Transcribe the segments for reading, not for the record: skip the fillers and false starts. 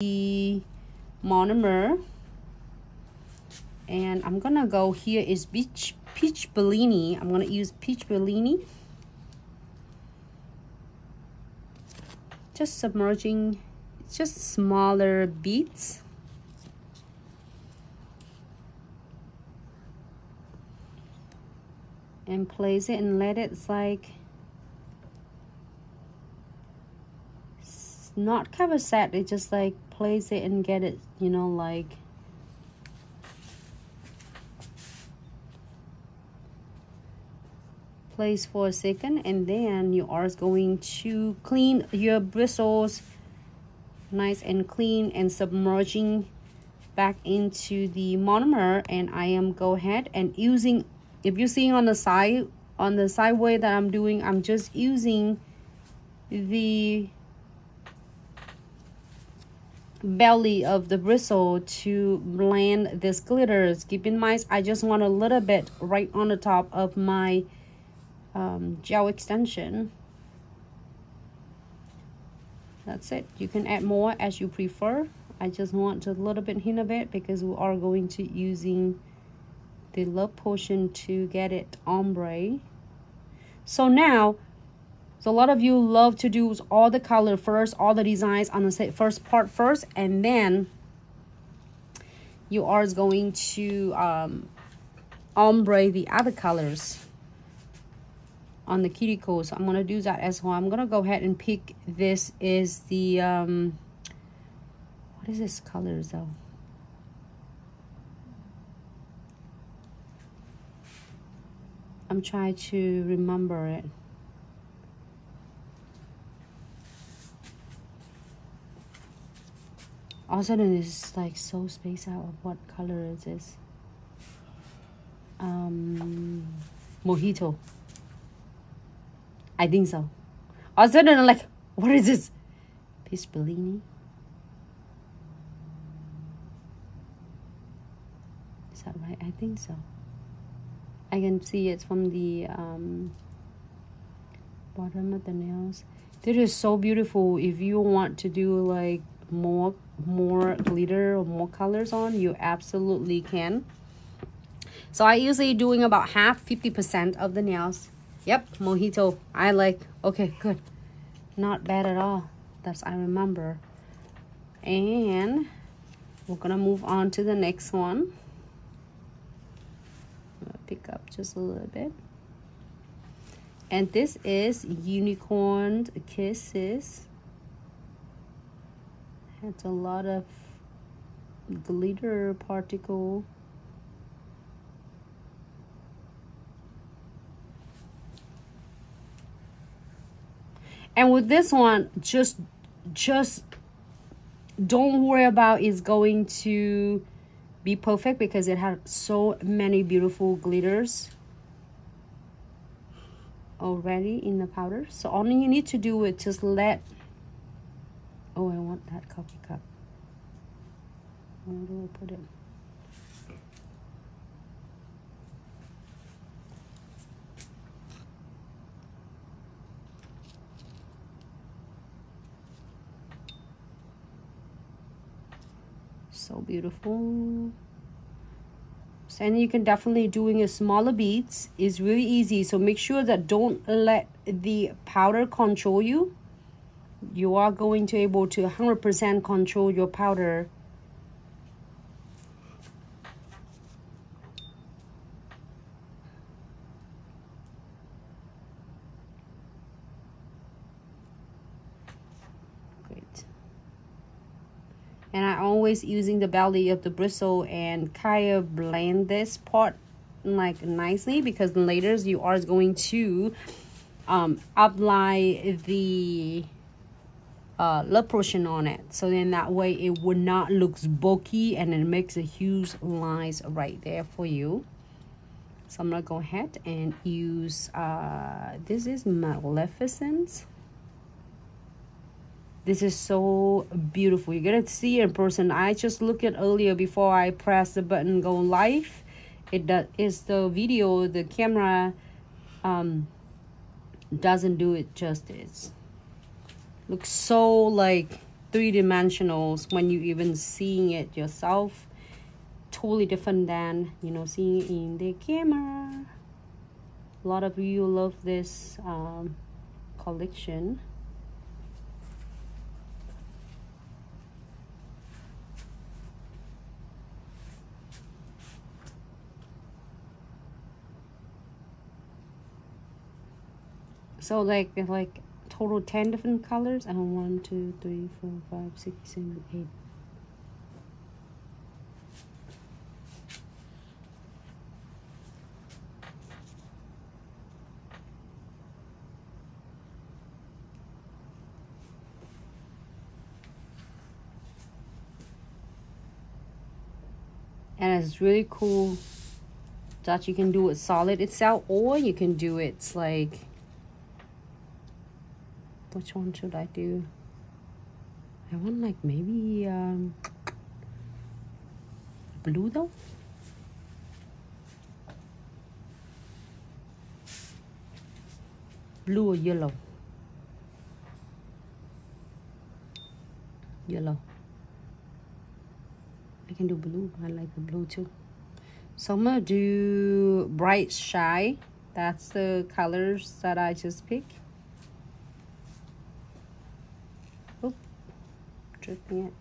the monomer, and I'm gonna go here is peach Bellini. I'm gonna use peach Bellini, just submerging. It's just smaller beads. And place it and let it like not cover set. It just like place it and get it, you know, like place for a second, and then you are going to clean your bristles nice and clean and submerging back into the monomer. And I am go ahead and using, if you're seeing on the side way that I'm doing, I'm just using the belly of the bristle to blend this glitters. Keep in mind, I just want a little bit right on the top of my gel extension. That's it. You can add more as you prefer. I just want a little bit hint of it because we are going to using the love potion to get it ombre. So now, so a lot of you love to do all the color first, all the designs on the first part first, and then you are going to ombre the other colors on the cuticle. So I'm going to do that as well. I'm going to go ahead and pick, this is the what is this color though? I'm trying to remember it. All of a sudden it's like so spaced out of what color is this? Mojito. I think so. All of a sudden I'm like, what is this? Peach Bellini. Is that right? I think so. I can see it's from the bottom of the nails. This is so beautiful. If you want to do like more glitter or more colors on, you absolutely can. So I usually doing about half, 50% of the nails. Yep, mojito. I like. Okay, good. Not bad at all. That's, I remember. And we're gonna move on to the next one. Pick up just a little bit, and this is Unicorn Kisses. It's a lot of glitter particle. And with this one, just don't worry about it's going to be perfect because it has so many beautiful glitters already in the powder. So all you need to do is just let, oh, I want that coffee cup. Where do I put it? So beautiful. And you can definitely doing a smaller beads is really easy. So make sure that don't let the powder control you. You are going to able to 100% control your powder. Great. And I always using the belly of the bristle and kind of blend this part like nicely, because later you are going to apply the lip potion on it. So then that way it would not look bulky and it makes a huge lines right there for you. So I'm gonna go ahead and use this is Maleficent. This is so beautiful. You're gonna see it in person. I just looked at earlier before I press the button go live. It does, is the video, the camera doesn't do it justice. Looks so like three-dimensionals when you even seeing it yourself. Totally different than, you know, seeing it in the camera. A lot of you love this collection. So like total 10 different colors. And 1, 2, 3, 4, 5, 6, 7, 8. And it's really cool that you can do it solid itself, or you can do it like, which one should I do? I want like maybe blue though. Blue or yellow? Yellow. I can do blue. I like the blue too. So I'm gonna do Bright Shy. That's the colors that I just picked. Oh, dripping it.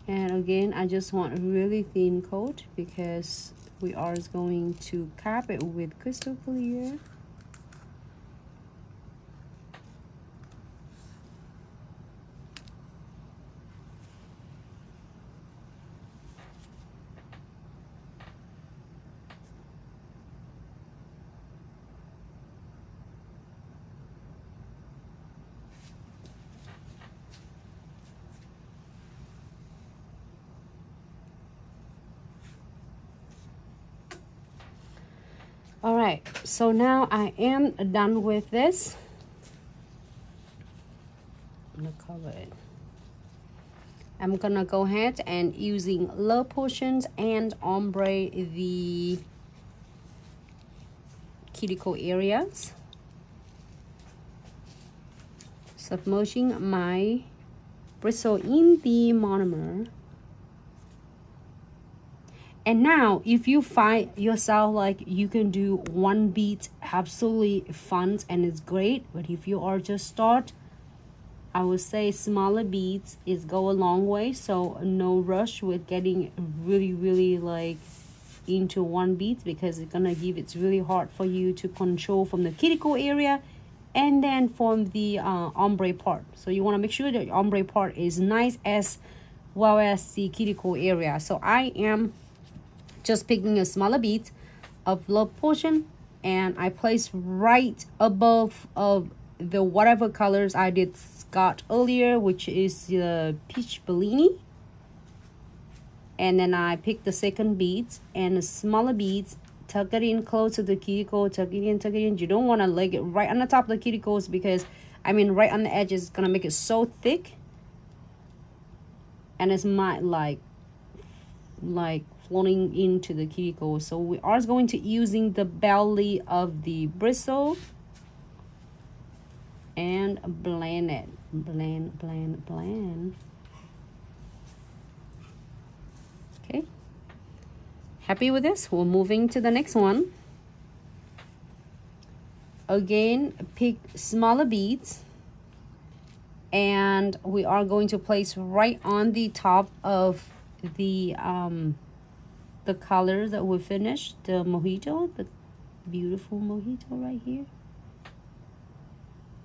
And again, I just want a really thin coat because we are going to cap it with crystal clear. All right, so now I am done with this. I'm gonna cover it. I'm gonna go ahead and using Love Potions and Ombre the cuticle areas. Submerging my bristle in the monomer. And now, if you find yourself like you can do one bead absolutely fun and it's great, but if you are just start, I would say smaller beads is go a long way. So no rush with getting really like into one bead, because it's gonna give it's really hard for you to control from the cuticle area and then from the ombre part. So you want to make sure that the ombre part is nice as well as the cuticle area. So I am just picking a smaller bead of Love Potion, and I place right above of the whatever colors I did got earlier, which is the Peach Bellini. And then I pick the second beads and the smaller beads, tuck it in close to the cuticle, tuck it in, tuck it in. You don't want to leg it right on the top of the cuticles, because I mean right on the edge is gonna make it so thick, and it's might like floating into the cuticle. So we are going to using the belly of the bristle and blend it, blend. Okay, happy with this? We're moving to the next one. Again, pick smaller beads, and we are going to place right on the top of the color that we finished, the mojito, the beautiful mojito right here.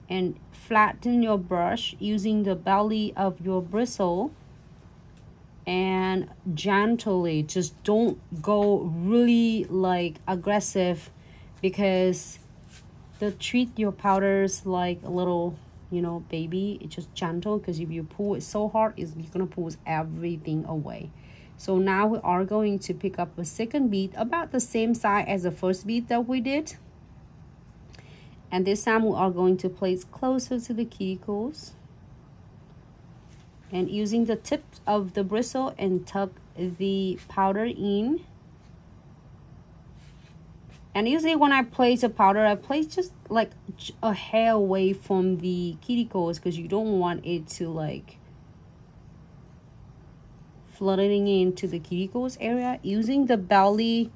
And flatten your brush using the belly of your bristle, and gently, just don't go really like aggressive, because the treat your powders like a little, you know, baby. It's just gentle, because if you pull it so hard, you're gonna pull everything away. So now we are going to pick up a second bead about the same size as the first bead that we did, and this time we are going to place closer to the cuticles, and using the tip of the bristle and tuck the powder in. And usually when I place a powder, I place just like a hair away from the cuticles because you don't want it to like flooding into the cuticles area. Using the belly,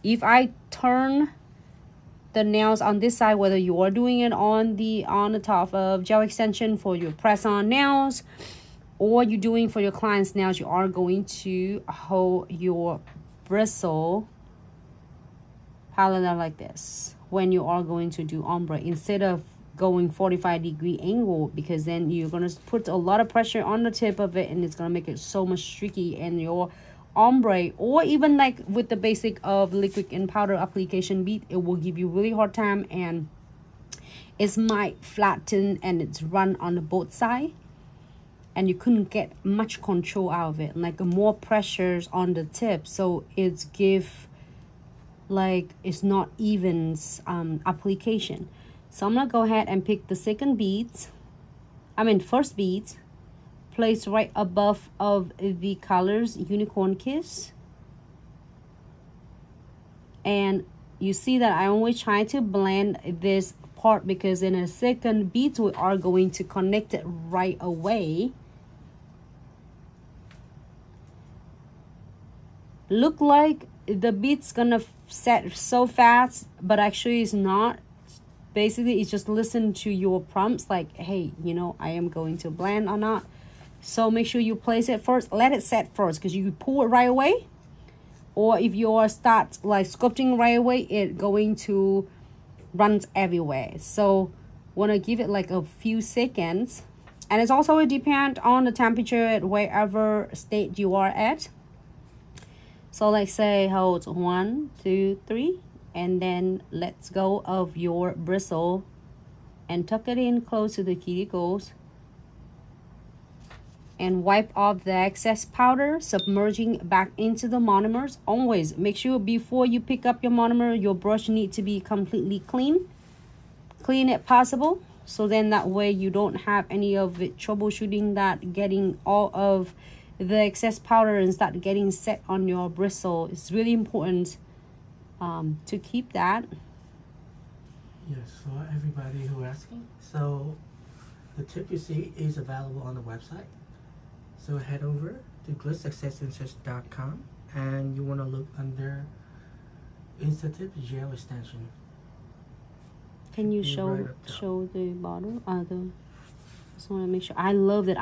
if I turn the nails on this side, whether you are doing it on the top of gel extension for your press on nails or you're doing for your client's nails, you are going to hold your bristle parallel like this when you are going to do ombre, instead of going 45-degree angle, because then you're going to put a lot of pressure on the tip of it and it's going to make it so much streaky, and your ombre, or even like with the basic of liquid and powder application bead, it will give you really hard time and it might flatten and it's run on both sides and you couldn't get much control out of it, like more pressures on the tip, so it's give like it's not even application. So I'm gonna go ahead and pick the first beads, place right above of the colors Unicorn Kiss. And you see that I always try to blend this part because in a second beads we are going to connect it right away. Look like the beads gonna set so fast, but actually it's not. Basically it's just listen to your prompts like, hey, you know, I am going to blend or not. So make sure you place it first, let it set first, because you pull it right away, or if you start like sculpting right away, it going to runs everywhere. So want to give it like a few seconds, and it's also depend on the temperature at wherever state you are at. So like say hold 1, 2, 3, and then let's go of your bristle and tuck it in close to the cuticles and wipe off the excess powder, submerging back into the monomers. Always make sure before you pick up your monomer, your brush need to be completely clean it possible, so then that way you don't have any of it troubleshooting that getting all of the excess powder and start getting set on your bristle. It's really important to keep that. Yes, for everybody who asking, so the tip you see is available on the website. So head over to glitzsuccessinsearch.com and you want to look under Insta-Tip Gel Extension. Can you show the bottle? Just want to make sure. I love it.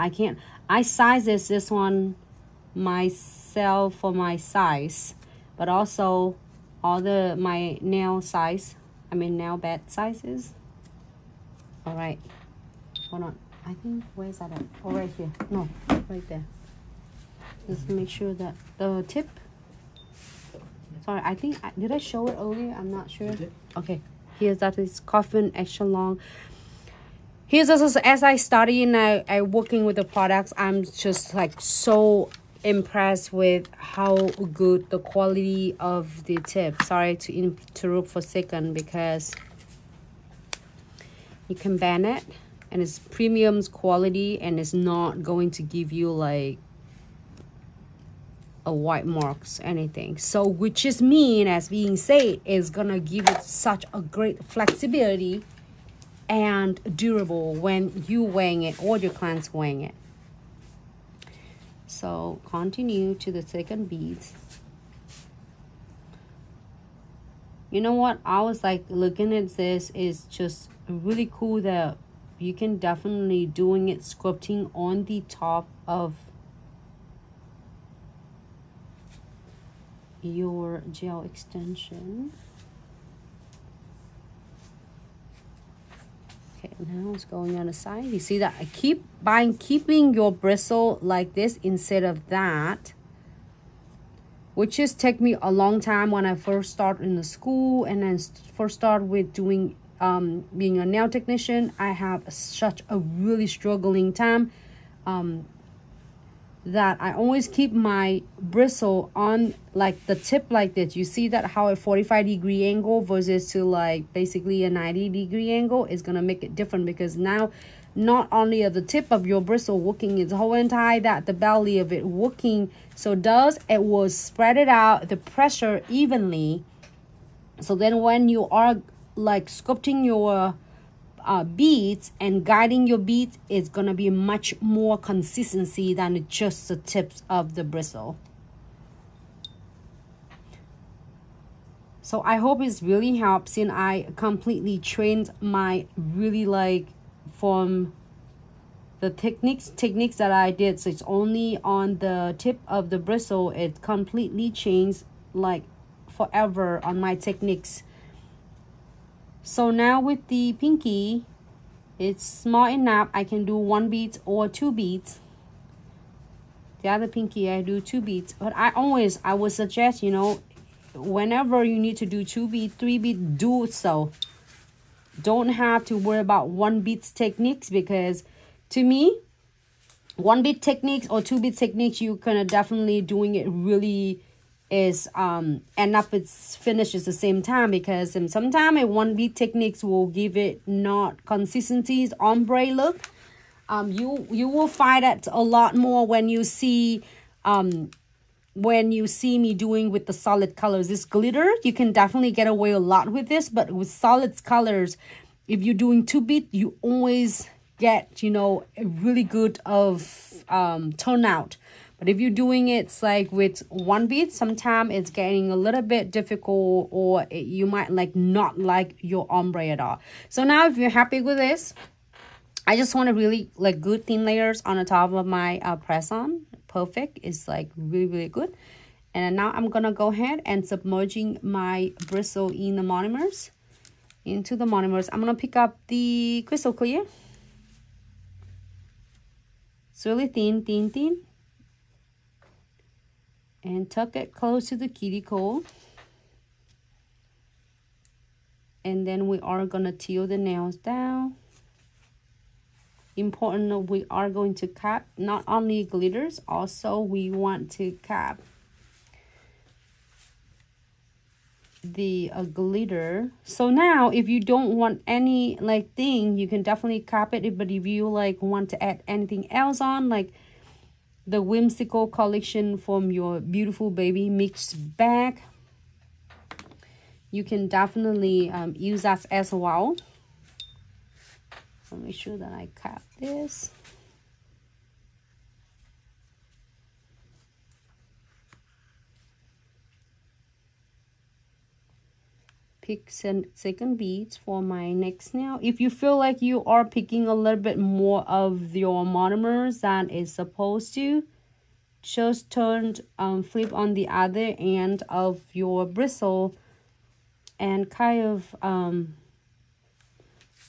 I size this one myself for my size, but also all my nail nail bed sizes. All right, hold on. I think, where's that at? Oh, right here. No, right there. Just make sure that the tip. Sorry, I think did I show it earlier? I'm not sure. Okay, here's that is coffin extra long. Here's also, as I study and I working with the products, I'm just like so impressed with how good the quality of the tip. Sorry to interrupt for a second, because you can bend it and it's premium quality and it's not going to give you like a white marks anything. So which is mean, as being said, is gonna give it such a great flexibility and durable when you weighing it or your clients weighing it. So continue to the second beads. You know what, I was like looking at this, is just really cool that you can definitely doing it sculpting on the top of your gel extension. Okay, now it's going on the side. You see that I keep keeping your bristle like this instead of that, which just take me a long time when I first start in the school and then first start with doing being a nail technician. I have such a really struggling time that I always keep my bristle on like the tip like this. You see that how a 45-degree angle versus to like basically a 90-degree angle is gonna make it different, because now not only are the tip of your bristle working, it's the whole entire that the belly of it working, so it will spread it out the pressure evenly So then when you are like sculpting your beads and guiding your beads, it's gonna be much more consistency than just the tips of the bristle. So I hope it's really helps, and I completely trained my really like from the techniques that I did. So it's only on the tip of the bristle. It completely changed like forever on my techniques. So now with the pinky, it's small enough. I can do 1 bead or 2 beads. The other pinky I do 2 beads. But I would suggest, you know, whenever you need to do 2 bead, 3 bead, do so. Don't have to worry about 1 bead techniques, because to me, 1 bead techniques or 2 bead techniques, you kind of definitely doing it really is end up it's finished at the same time, because sometimes a 1 bead techniques will give it not consistencies ombre look. You will find that a lot more when you see me doing with the solid colors. This glitter, you can definitely get away a lot with this, but with solid colors, if you're doing 2 bead, you always get, you know, a really good of turnout. But if you're doing it like with 1 bead, sometimes it's getting a little bit difficult, or you might like not like your ombre at all. So now if you're happy with this, I just want to really like good thin layers on the top of my press on. Perfect. It's like really good. And now I'm gonna go ahead and submerging my bristle in the monomers. Into the monomers, I'm gonna pick up the crystal clear. It's really thin. And tuck it close to the cuticle. And then we are gonna tear the nails down. Important, we are going to cap not only glitters, also we want to cap the glitter. So now if you don't want any like thing, you can definitely cap it. But if you like want to add anything else on, like the Whimsical collection from your beautiful baby mixed bag, you can definitely use that as well. So make sure that I cap this. Pick second beads for my next nail. If you feel like you are picking a little bit more of your monomers than is supposed to, just turn flip on the other end of your bristle and kind of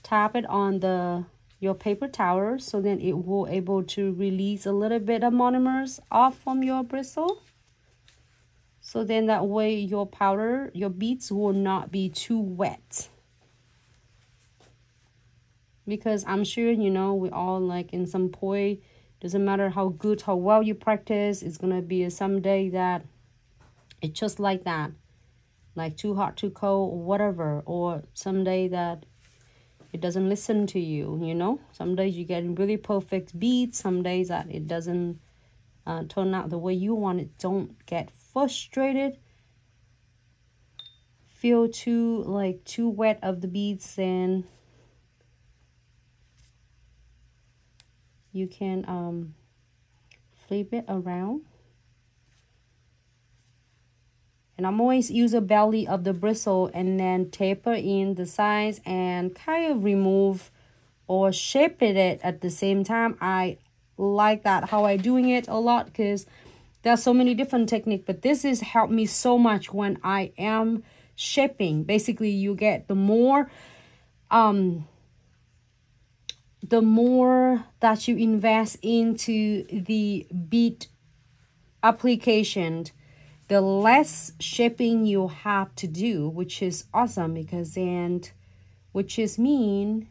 tap it on your paper towel, so then it will able to release a little bit of monomers off from your bristle. So then that way your powder, your beads will not be too wet. Because I'm sure, you know, we all like in some point, doesn't matter how good, how well you practice, it's gonna be some day that it's just like that. Like too hot, too cold, or whatever. Or some day that it doesn't listen to you, you know. Some days you get really perfect beads. Some days that it doesn't turn out the way you want it. Don't get frustrated. Feel too wet of the beads, then you can flip it around. And I'm always use a belly of the bristle and then taper in the sides and kind of remove or shape it at the same time. I like that how I doing it a lot, because there's so many different techniques, but this has helped me so much when I am shaping. Basically, you get the more that you invest into the bead application, the less shaping you have to do, which is awesome, because then, which is mean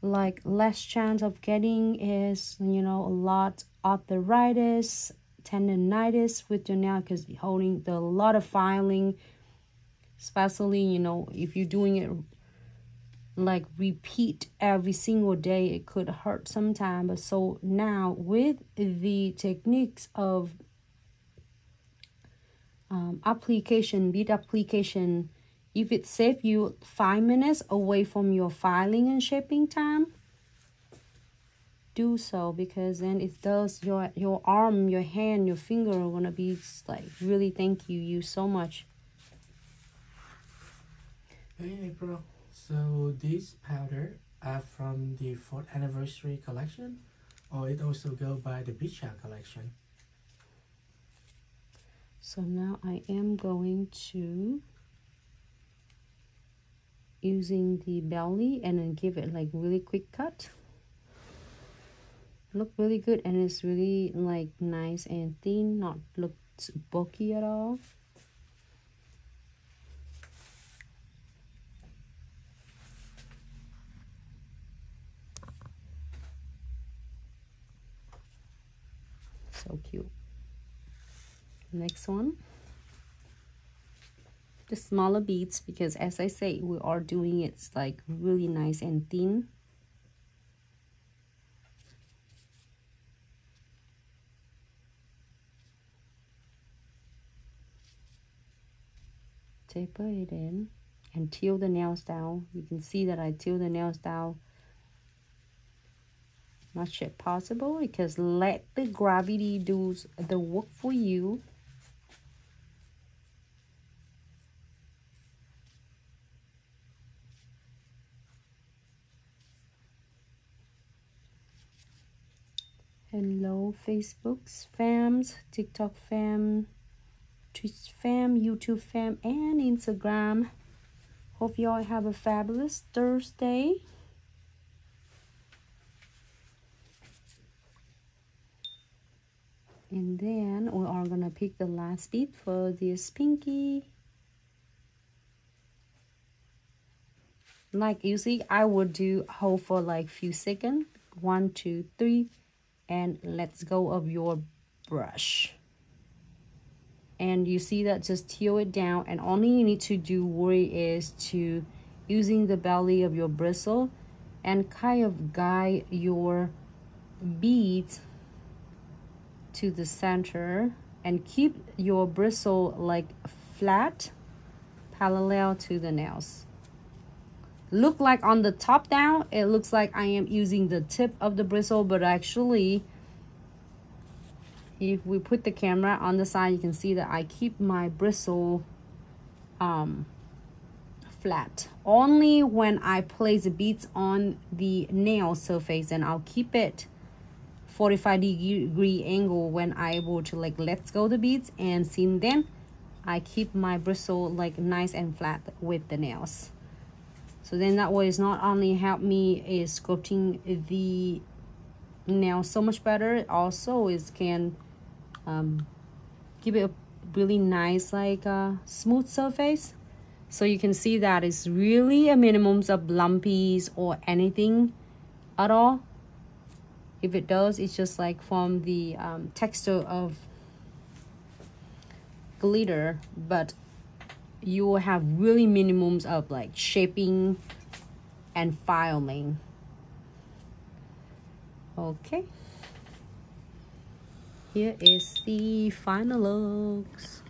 like less chance of getting is, you know, a lot arthritis, tendonitis with your nail, because holding a lot of filing, especially, you know, if you're doing it like repeat every single day, it could hurt sometimes. But so now with the techniques of application, bead application, if it saves you 5 minutes away from your filing and shaping time, do so, because then it does your arm, your hand, your finger are gonna be like really thank you so much. Hey April, so these powder are from the 4th anniversary collection, or it also go by the Beach House collection? So now I am going to using the belly and then give it like really quick cut. Look really good, and it's really like nice and thin, not look bulky at all. So cute. Next one, the smaller beads, because as I say, we are doing it's like really nice and thin. Taper it in and till the nails down. You can see that I till the nails down much as possible, because let the gravity do the work for you. Hello Facebook's fams, TikTok fam, Twitch fam, YouTube fam, and Instagram. Hope y'all have a fabulous Thursday. And then we are gonna pick the last bead for this pinky. Like you see, I would do hold for like few seconds. 1, 2, 3, and let's go of your brush. And you see that, just till it down, and only you need to do worry is to using the belly of your bristle and kind of guide your beads to the center and keep your bristle like flat parallel to the nails. Look like on the top down it looks like I am using the tip of the bristle, but actually if we put the camera on the side, you can see that I keep my bristle flat. Only when I place the beads on the nail surface, and I'll keep it 45-degree angle when I able to like let go the beads, and since then I keep my bristle like nice and flat with the nails. So then that way it's not only help me is sculpting the nail so much better, also is can give it a really nice like smooth surface. So you can see that it's really a minimum of lumpies or anything at all. If it does, it's just like from the texture of glitter, but you will have really minimums of like shaping and filing. Okay, here is the final looks.